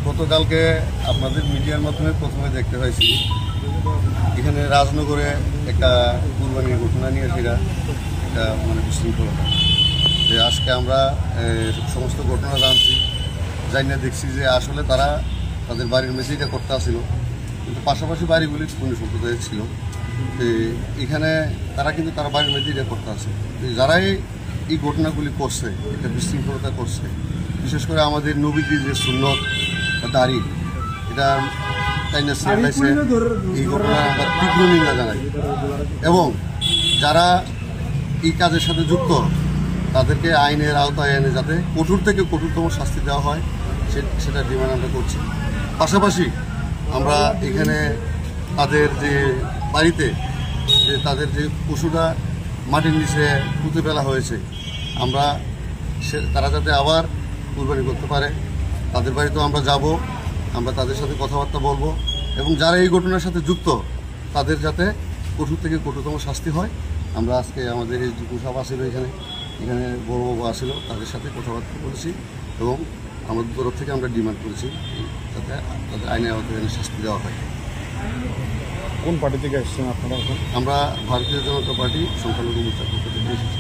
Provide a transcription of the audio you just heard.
গতকালকে আপনাদের মিডিয়ার মাধ্যমে প্রথমে দেখতে পাইছি এখানে রাজনগরে একটা কুরবানির ঘটনা নিয়ে সেটা একটা বিশৃঙ্খলতা। যে আজকে আমরা সমস্ত ঘটনা জানছি, জানিয়ে দেখছি যে আসলে তারা তাদের বাড়ির মেঝেটা করতে আসছিল, কিন্তু পাশাপাশি বাড়িগুলি পুণ্য সম্প্রদায়ের ছিল। এখানে তারা কিন্তু তারা বাড়ির মেঝেটা করতে আসে। যারাই এই ঘটনাগুলি করছে, একটা বিশৃঙ্খলতা করছে, বিশেষ করে আমাদের নবীজির যে সুন্নত বা দাড়ি, এটা এই ঘটনায় আমরা তীব্র নিন্দা জানাই এবং যারা এই কাজের সাথে যুক্ত তাদেরকে আইনের আওতায় এনে যাতে কঠোর থেকে কঠোরতম শাস্তি দেওয়া হয় সেটা ডিমান্ড আমরা করছি। পাশাপাশি আমরা এখানে তাদের যে বাড়িতে যে তাদের যে পশুটা মাটির নিচে পুঁতে ফেলা হয়েছে, আমরা তারা যাতে আবার কুরবানি করতে পারে, তাদের বাড়িতেও আমরা যাব, আমরা তাদের সাথে কথাবার্তা বলবো এবং যারা এই ঘটনার সাথে যুক্ত তাদের যাতে কঠোর থেকে কঠোরতম শাস্তি হয়। আমরা আজকে আমাদের এই সাহেব আসছিল, এখানে বড়বাবু আসছিল, তাদের সাথে কথাবার্তা বলেছি এবং আমাদের তরফ থেকে আমরা ডিমান্ড করেছি যাতে তাদের আইনের আওতায় শাস্তি দেওয়া হয়। কোন পার্টি থেকে এসেছেন আপনারা? আমরা ভারতীয় জনতা পার্টি সংখ্যালঘু মোর্চার পক্ষ থেকে এসেছি।